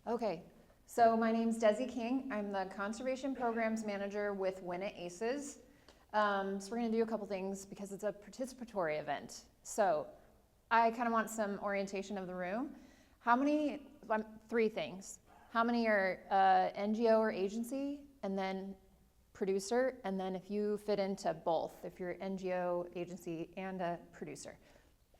Okay, so my name's Desi King. I'm the Conservation Programs Manager with Winnett ACES. So we're going to do a couple things because it's a participatory event. So I kind of want some orientation of the room. How many, three things. How many are NGO or agency, and then producer, and then if you fit into both, if you're NGO, agency, and a producer.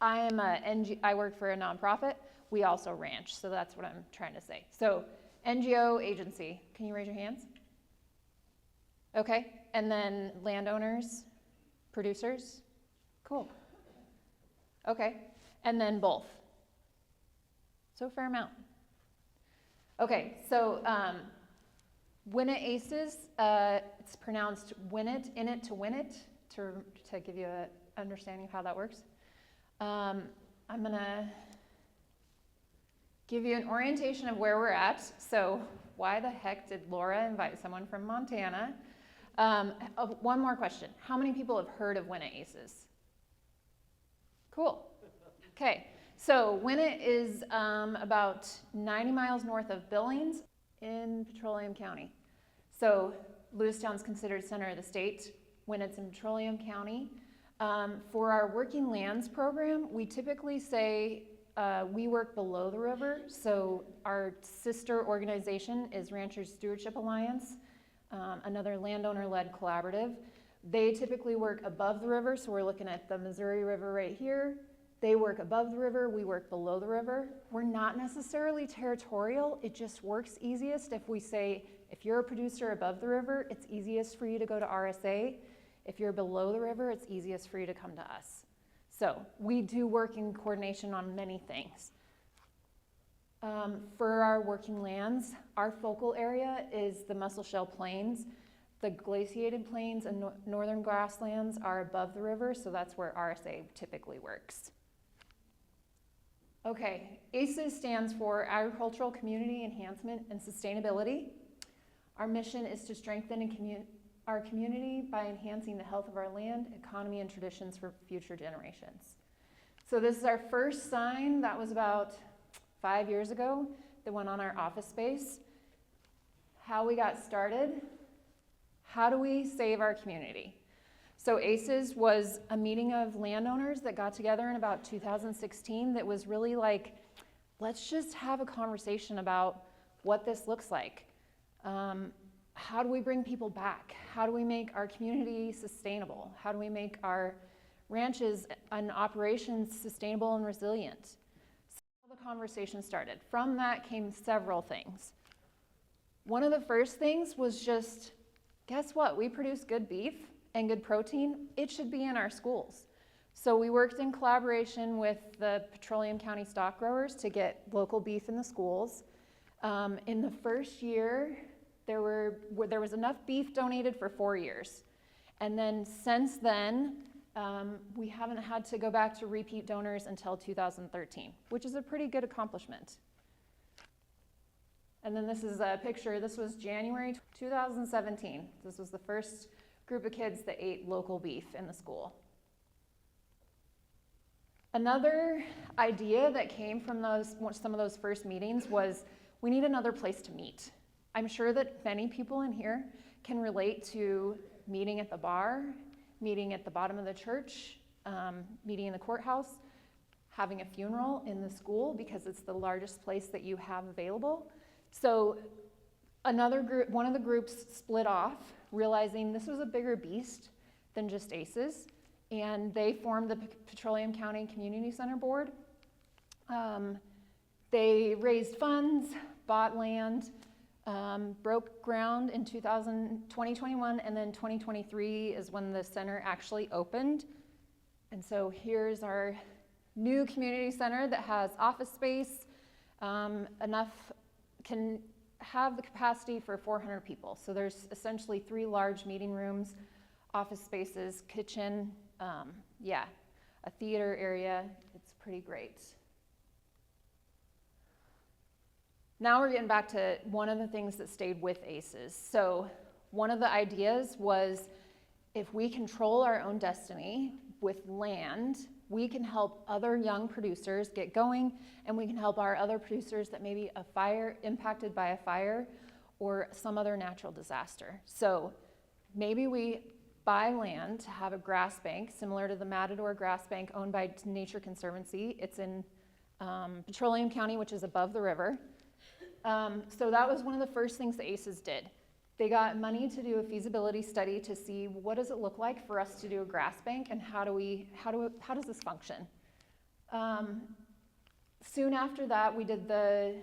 I work for a nonprofit. We also ranch, so that's what I'm trying to say. So NGO, agency, can you raise your hands? Okay, and then landowners, producers, cool. Okay, and then both. So a fair amount. Okay, so Winnett ACES, it's pronounced Winnett, in it to Winnett, to give you an understanding of how that works. I'm gonna give you an orientation of where we're at. So why the heck did Laura invite someone from Montana? One more question. How many people have heard of Winnett ACES? Cool. Okay, so Winnett is about 90 miles north of Billings in Petroleum County. So Lewistown's considered center of the state. Winnett's in Petroleum County. For our working lands program, we typically say we work below the river. So our sister organization is Ranchers Stewardship Alliance, another landowner-led collaborative. They typically work above the river, so we're looking at the Missouri River right here. They work above the river, we work below the river. We're not necessarily territorial, it just works easiest if we say, if you're a producer above the river, it's easiest for you to go to RSA. If you're below the river, it's easiest for you to come to us. So we do work in coordination on many things. For our working lands, our focal area is the Musselshell Plains. The glaciated plains and northern grasslands are above the river, so that's where RSA typically works. Okay, ACES stands for Agricultural Community Enhancement and Sustainability. Our mission is to strengthen our community by enhancing the health of our land, economy, and traditions for future generations. So this is our first sign. That was about 5 years ago that went on our office space. How we got started. How do we save our community? So ACES was a meeting of landowners that got together in about 2016 that was really like, let's just have a conversation about what this looks like. How do we bring people back? How do we make our community sustainable? How do we make our ranches and operations sustainable and resilient? So the conversation started. From that came several things. One of the first things was just, guess what? We produce good beef and good protein. It should be in our schools. So we worked in collaboration with the Petroleum County stock growers to get local beef in the schools. In the first year, there was enough beef donated for 4 years. And then since then, we haven't had to go back to repeat donors until 2013, which is a pretty good accomplishment. And then this is a picture. This was January 2017. This was the first group of kids that ate local beef in the school. Another idea that came from some of those first meetings was we need another place to meet. I'm sure that many people in here can relate to meeting at the bar, meeting at the bottom of the church, meeting in the courthouse, having a funeral in the school because it's the largest place that you have available. So another group, one of the groups split off, realizing this was a bigger beast than just ACES, and they formed the Petroleum County Community Center Board. They raised funds, bought land, broke ground in 2021, and then 2023 is when the center actually opened. And so here's our new community center that has office space, can have the capacity for 400 people. So there's essentially 3 large meeting rooms, office spaces, kitchen, a theater area. It's pretty great. Now we're getting back to one of the things that stayed with ACES. So one of the ideas was if we control our own destiny with land, we can help other young producers get going, and we can help our other producers that may be impacted by a fire or some other natural disaster. So maybe we buy land to have a grass bank similar to the Matador Grass Bank owned by Nature Conservancy. It's in Petroleum County, which is above the river. So that was one of the first things the ACES did. They got money to do a feasibility study to see what does it look like for us to do a grass bank, and how does this function? Soon after that, we did the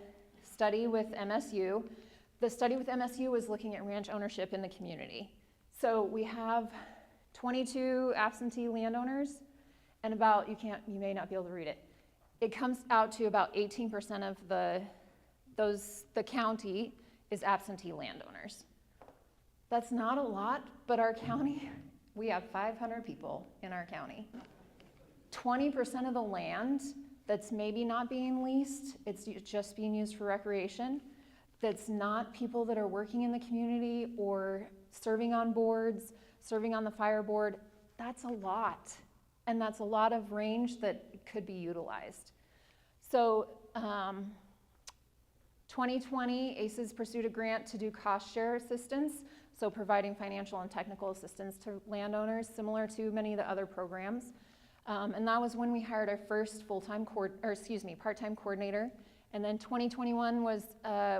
study with MSU. The study with MSU was looking at ranch ownership in the community. So we have 22 absentee landowners, and you may not be able to read it. It comes out to about 18% of the county is absentee landowners. That's not a lot, but our county, we have 500 people in our county. 20% of the land that's maybe not being leased, it's just being used for recreation, that's not people that are working in the community or serving on boards, serving on the fire board, that's a lot. And that's a lot of range that could be utilized. So 2020, ACES pursued a grant to do cost share assistance, so providing financial and technical assistance to landowners, similar to many of the other programs. And that was when we hired our first part-time coordinator. And then 2021 was,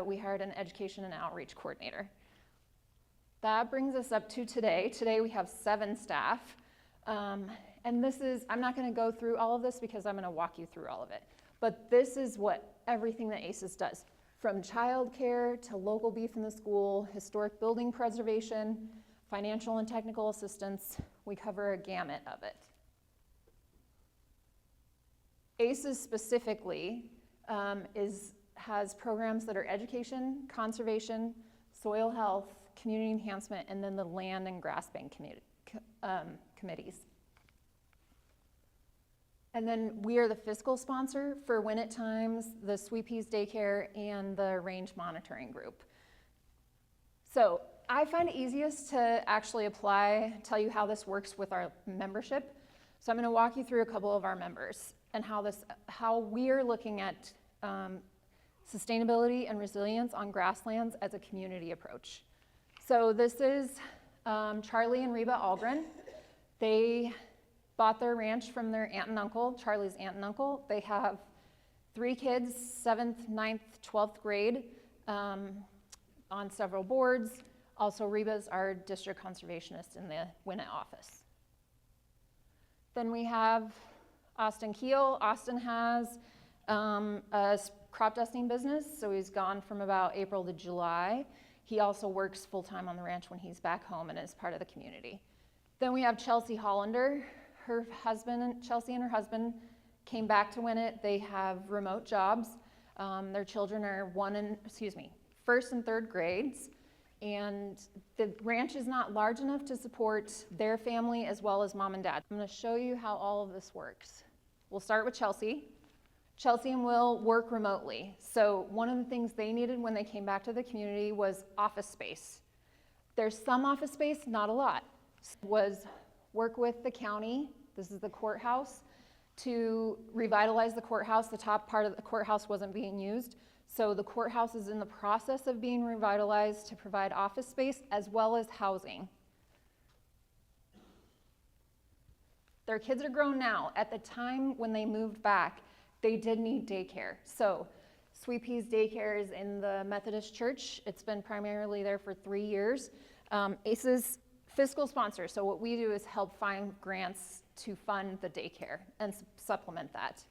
we hired an education and outreach coordinator. That brings us up to today. Today we have 7 staff. And this is, I'm not gonna go through all of this because I'm gonna walk you through all of it. But this is what everything that ACES does. From childcare to local beef in the school, historic building preservation, financial and technical assistance, we cover a gamut of it. ACES specifically has programs that are education, conservation, soil health, community enhancement, and then the land and grass bank committees. And then we are the fiscal sponsor for Winnett Times, the Sweet Peas Daycare, and the Range Monitoring Group. So I find it easiest to actually tell you how this works with our membership. So I'm going to walk you through a couple of our members and how we are looking at sustainability and resilience on grasslands as a community approach. So this is Charlie and Reba Algren. They bought their ranch from their aunt and uncle, Charlie's aunt and uncle. They have 3 kids, 7th, 9th, 12th grade, on several boards. Also, Reba's our district conservationist in the Winnett office. Then we have Austin Keel. Austin has a crop dusting business, so he's gone from about April to July. He also works full-time on the ranch when he's back home and is part of the community. Then we have Chelsea Hollander. Chelsea and her husband came back to Winnett. They have remote jobs. Their children are 1st and 3rd grades. And the ranch is not large enough to support their family as well as mom and dad. I'm gonna show you how all of this works. We'll start with Chelsea. Chelsea and Will work remotely. So one of the things they needed when they came back to the community was office space. There's some office space, not a lot. Was work with the county, this is the courthouse, to revitalize the courthouse. The top part of the courthouse wasn't being used. So the courthouse is in the process of being revitalized to provide office space as well as housing. Their kids are grown now. At the time when they moved back, they did need daycare. So Sweet Peas Daycare is in the Methodist Church. It's been primarily there for 3 years. ACES fiscal sponsor. So what we do is help find grants to fund the daycare and supplement that.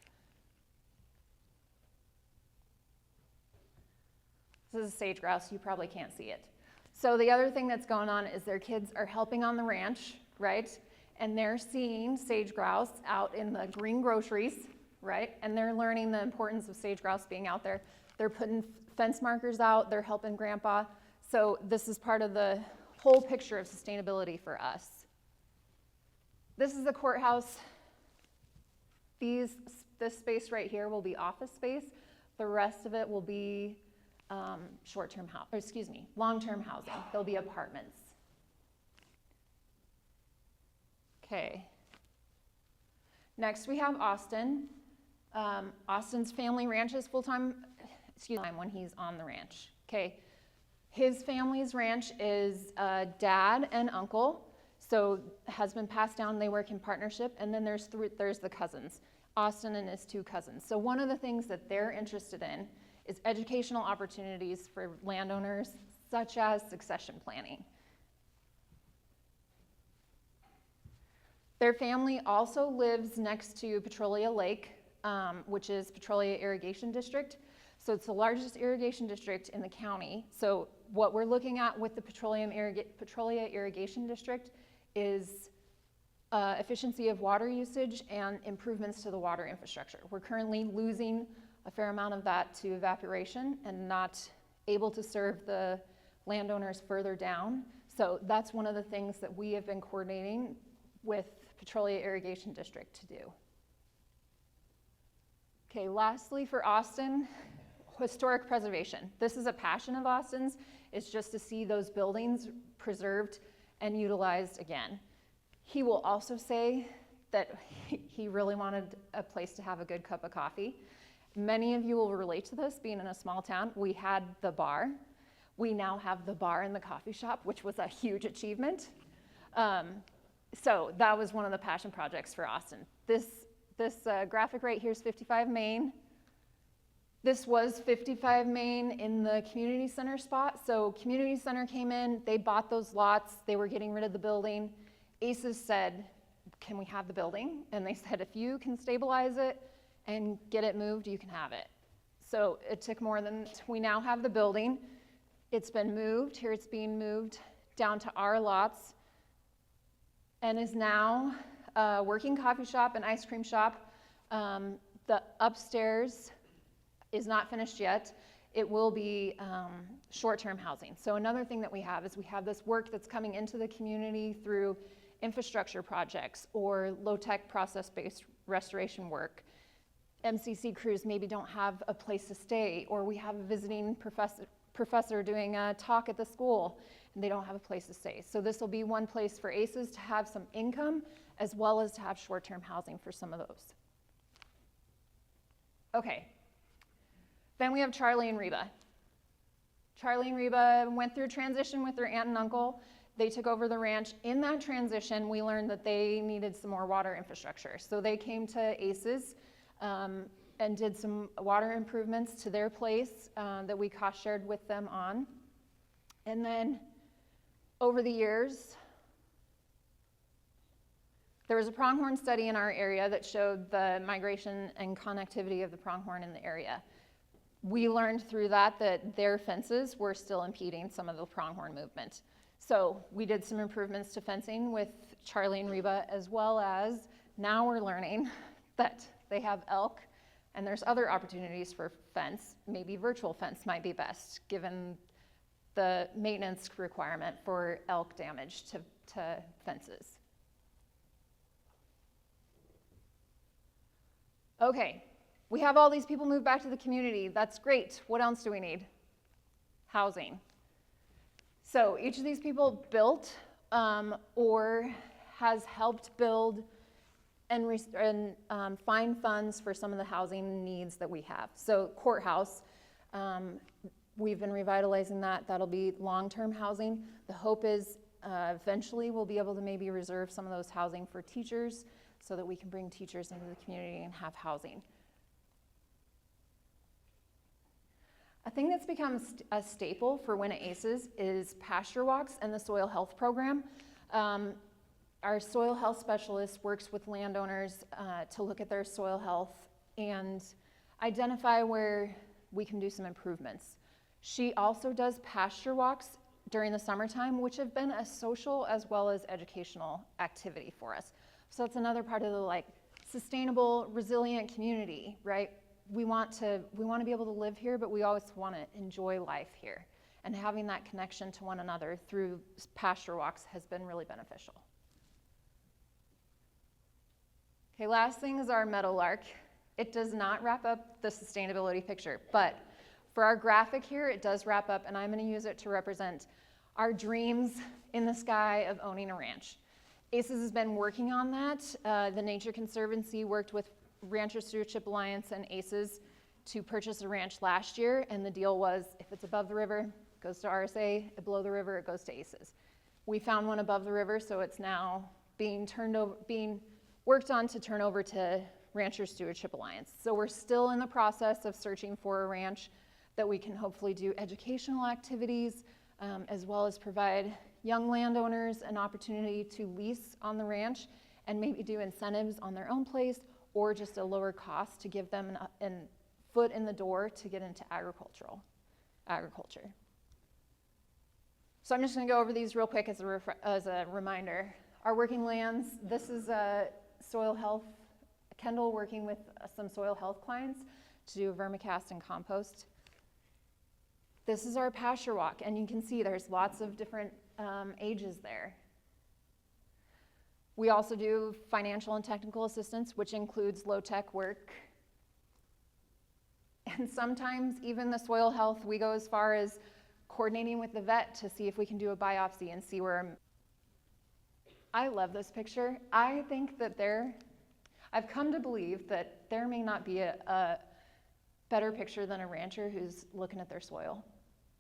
This is a sage grouse. You probably can't see it. So the other thing that's going on is their kids are helping on the ranch, right? And they're seeing sage grouse out in the green groceries, right? And they're learning the importance of sage grouse being out there. They're putting fence markers out. They're helping Grandpa. So this is part of the whole picture of sustainability for us. This is the courthouse. This space right here will be office space. The rest of it will be long-term housing. There'll be apartments. Okay. Next, we have Austin. Austin's family ranches full-time, when he's on the ranch, okay? His family's ranch is dad and uncle, so has been passed down, they work in partnership, and then there's the cousins, Austin and his 2 cousins. So one of the things that they're interested in is educational opportunities for landowners, such as succession planning. Their family also lives next to Petrolia Lake, which is Petrolia Irrigation District. So it's the largest irrigation district in the county. So what we're looking at with the Petrolia Irrigation District is efficiency of water usage and improvements to the water infrastructure. We're currently losing a fair amount of that to evaporation and not able to serve the landowners further down. So that's one of the things that we have been coordinating with Petrolia Irrigation District to do. Okay, lastly for Austin, historic preservation. This is a passion of Austin's, is just to see those buildings preserved and utilized again. He will also say that he really wanted a place to have a good cup of coffee. Many of you will relate to this, being in a small town. We had the bar. We now have the bar and the coffee shop, which was a huge achievement. So that was one of the passion projects for Austin. This graphic right here is 55 Main. This was 55 Main in the community center spot. So community center came in, they bought those lots, they were getting rid of the building. ACES said, can we have the building? And they said, if you can stabilize it and get it moved, you can have it. So it took more than, we now have the building. It's been moved, here it's being moved down to our lots, and is now a working coffee shop and ice cream shop. The upstairs is not finished yet. It will be short-term housing. So another thing that we have is we have this work that's coming into the community through infrastructure projects or low-tech process-based restoration work. MCC crews maybe don't have a place to stay, or we have a visiting professor doing a talk at the school and they don't have a place to stay. So this will be one place for ACES to have some income as well as to have short-term housing for some of those. Okay, then we have Charlie and Reba. Charlie and Reba went through a transition with their aunt and uncle. They took over the ranch. In that transition, we learned that they needed some more water infrastructure. So they came to ACES and did some water improvements to their place that we cost shared with them on. And then over the years, there was a pronghorn study in our area that showed the migration and connectivity of the pronghorn in the area. We learned through that their fences were still impeding some of the pronghorn movement. So we did some improvements to fencing with Charlie and Reba, as well as now we're learning that they have elk and there's other opportunities for fence. Maybe virtual fence might be best given the maintenance requirement for elk damage to fences. Okay, we have all these people move back to the community. That's great. What else do we need? Housing. So each of these people built or has helped build and find funds for some of the housing needs that we have. So courthouse, we've been revitalizing that. That'll be long-term housing. The hope is eventually we'll be able to maybe reserve some of those housing for teachers so that we can bring teachers into the community and have housing. A thing that's become a staple for Winnett ACES is pasture walks and the soil health program. Our soil health specialist works with landowners to look at their soil health and identify where we can do some improvements. She also does pasture walks during the summertime, which have been a social as well as educational activity for us. So it's another part of the sustainable, resilient community, right? We want to be able to live here, but we always want to enjoy life here. And having that connection to one another through pasture walks has been really beneficial. Okay, last thing is our meadowlark. It does not wrap up the sustainability picture, but for our graphic here, it does wrap up, and I'm going to use it to represent our dreams in the sky of owning a ranch. ACES has been working on that. The Nature Conservancy worked with Rancher Stewardship Alliance and ACES to purchase a ranch last year, and the deal was if it's above the river, it goes to RSA, below the river, it goes to ACES. We found one above the river, so it's now being worked on to turn over to Rancher Stewardship Alliance. So we're still in the process of searching for a ranch that we can hopefully do educational activities, as well as provide young landowners an opportunity to lease on the ranch and maybe do incentives on their own place, or just a lower cost to give them a foot in the door to get into agriculture. So I'm just going to go over these real quick as a reminder. Our working lands, this is soil health. Kendall working with some soil health clients to do vermicast and compost. This is our pasture walk, and you can see there's lots of different ages there. We also do financial and technical assistance, which includes low-tech work. And sometimes even the soil health, we go as far as coordinating with the vet to see if we can do a biopsy and see where. I love this picture. I think that I've come to believe that there may not be a better picture than a rancher who's looking at their soil.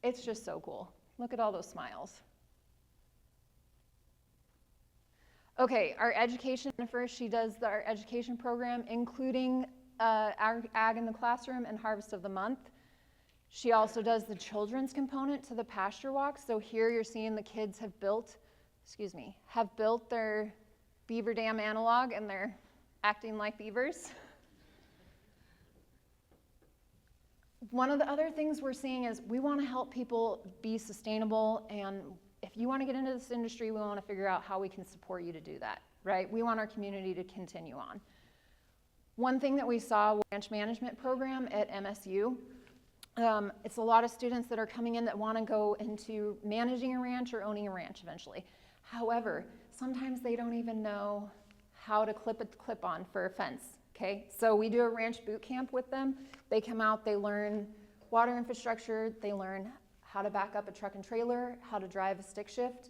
It's just so cool. Look at all those smiles. Okay, our education, first she does our education program, including ag in the classroom and harvest of the month. She also does the children's component to the pasture walk. So here you're seeing the kids have built their beaver dam analog, and they're acting like beavers. One of the other things we're seeing is we want to help people be sustainable, and if you want to get into this industry, we want to figure out how we can support you to do that, right? We want our community to continue on. One thing that we saw was a ranch management program at MSU. It's a lot of students that are coming in that want to go into managing a ranch or owning a ranch eventually. However, sometimes they don't even know how to clip a clip-on for a fence, okay? So we do a ranch boot camp with them. They come out, they learn water infrastructure, they learn how to back up a truck and trailer, how to drive a stick shift.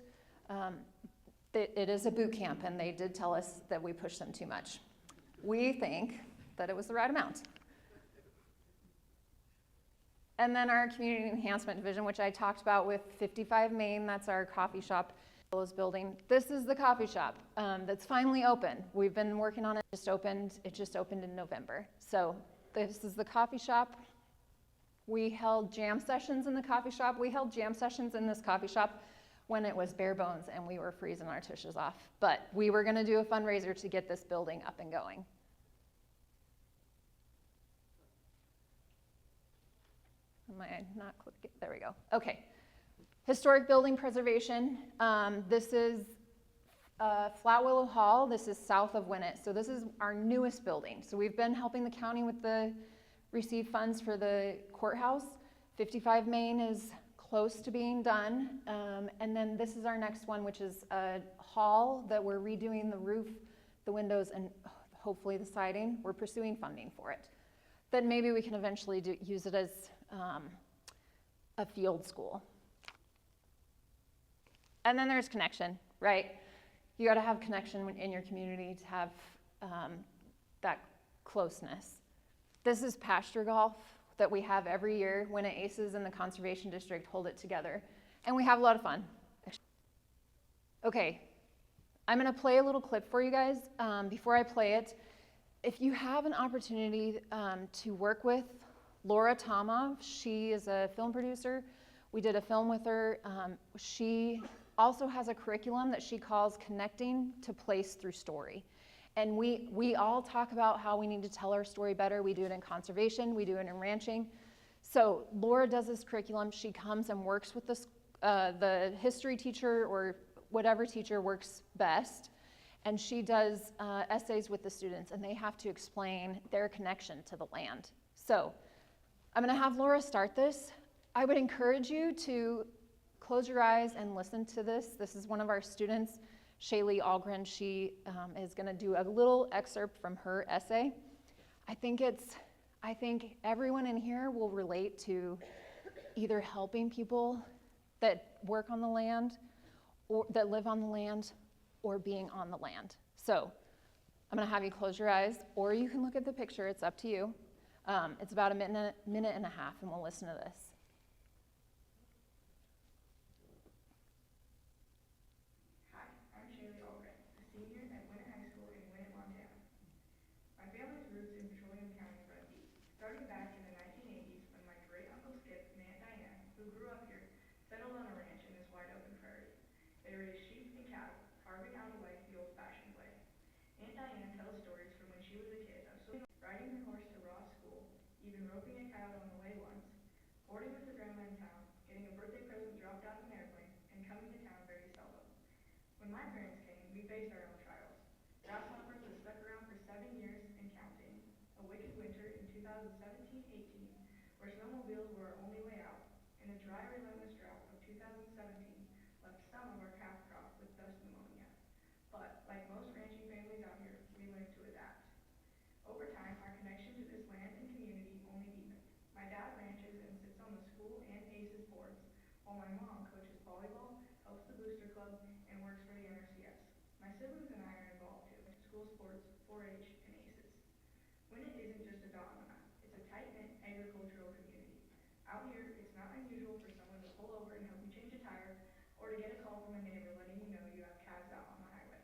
It is a boot camp, and they did tell us that we pushed them too much. We think that it was the right amount. And then our community enhancement division, which I talked about with 55 Main, that's our coffee shop building. This is the coffee shop that's finally open. We've been working on it. It just opened in November. So this is the coffee shop. We held jam sessions in the coffee shop. We held jam sessions in this coffee shop when it was bare bones and we were freezing our tushes off. But we were going to do a fundraiser to get this building up and going. Am I not clicking? There we go. Okay. Historic building preservation. This is Flat Willow Hall. This is south of Winnett. So this is our newest building. So we've been helping the county with receive funds for the courthouse. 55 Main is close to being done. And then this is our next one, which is a hall that we're redoing the roof, the windows, and hopefully the siding. We're pursuing funding for it. Then maybe we can eventually use it as a field school. And then there's connection, right? You got to have connection in your community to have that closeness. This is pasture golf that we have every year when ACES and the Conservation District hold it together. And we have a lot of fun. Okay, I'm going to play a little clip for you guys. Before I play it, if you have an opportunity to work with Laura Tomov, she is a film producer. We did a film with her. She also has a curriculum that she calls Connecting to Place Through Story. And we all talk about how we need to tell our story better. We do it in conservation, we do it in ranching. So Laura does this curriculum. She comes and works with the history teacher or whatever teacher works best. And she does essays with the students, and they have to explain their connection to the land. So I'm going to have Laura start this. I would encourage you to close your eyes and listen to this. This is one of our students, Shaylee Algren. She is going to do a little excerpt from her essay. I think everyone in here will relate to either helping people that work on the land or that live on the land, or being on the land. So I'm gonna have you close your eyes, or you can look at the picture, it's up to you. It's about a minute and a half, and we'll listen to this. Hi, I'm Shaylee Albright, a senior at Winnett High School in Winnett, Montana. My family's roots in Petroleum County run deep, starting back in the 1980s when my great-uncle Skip and Aunt Diane, who grew up here, settled on a ranch in this wide-open prairie. They raised sheep and cattle, carving out a life the old-fashioned way. Aunt Diane tells stories from when she was a kid of riding her horse to Ross School, even roping a coyote on the way once, boarding with her grandma in town, getting a birthday present dropped out of an airplane, and coming to town very seldom. When my parents came, we faced our own trials. Grasslands was stuck around for 7 years and counting. A wicked winter in 2017-18, where snowmobiles were our only way out, and a dry, relentless drought of 2017 left some of our calf crop with dust pneumonia. But, like most ranching families out here, we learned to adapt. Over time, our connection to this land and community only deepened. My dad ranches and sits on the school and ACES boards, while my mom coaches volleyball, helps the booster club, and works for the NRCS. My siblings and I are involved too, school sports, 4-H, and ACES. Winnett isn't just a dot on a map, it's a tight-knit agricultural community. Out here, it's not unusual for someone to pull over and help you change a tire, or to get a call from a neighbor letting you know you have calves out on the highway.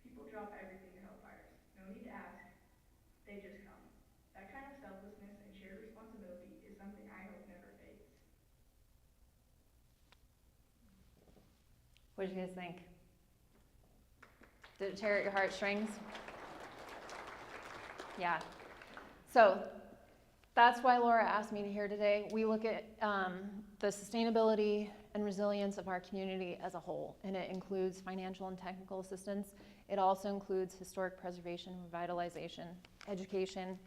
People drop everything to help buyers. No need to ask, they just come. That kind of selflessness and shared responsibility is something I hope never fades. What did you guys think? Did it tear at your heartstrings? Yeah. So that's why Laura asked me to here today. We look at the sustainability and resilience of our community as a whole, and it includes financial and technical assistance. It also includes historic preservation, revitalization, education,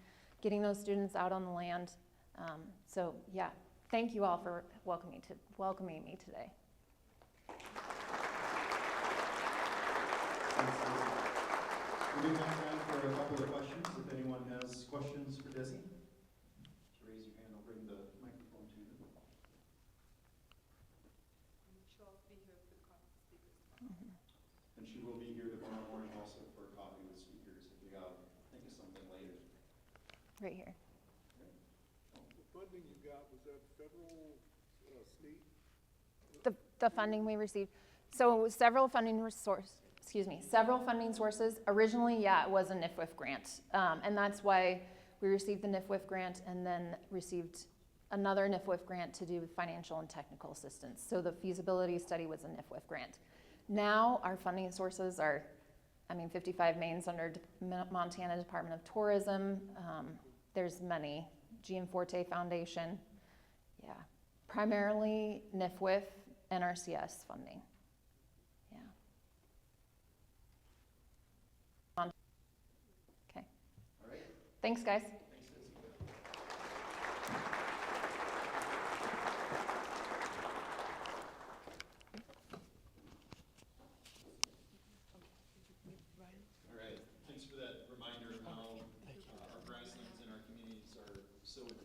getting those students out on the land. So yeah, thank you all for welcoming me today. We do have time for a couple of questions. If anyone has questions for Desi, just raise your hand. I'll bring the microphone to you. She'll be here for the conference speakers. And she will be here tomorrow morning also for coffee with speakers if we think of something later. Right here. Okay. The funding you got, was that federal, state? The funding we received. So several funding sources. Originally, yeah, it was a NIFWIF grant. And that's why we received the NIFWIF grant and then received another NIFWIF grant to do financial and technical assistance. So the feasibility study was a NIFWIF grant. Now our funding sources are, 55 Main's under Montana Department of Tourism. There's many, Gianforte Foundation. Yeah, primarily NIFWIF, NRCS funding. Yeah. Okay. All right. Thanks, guys.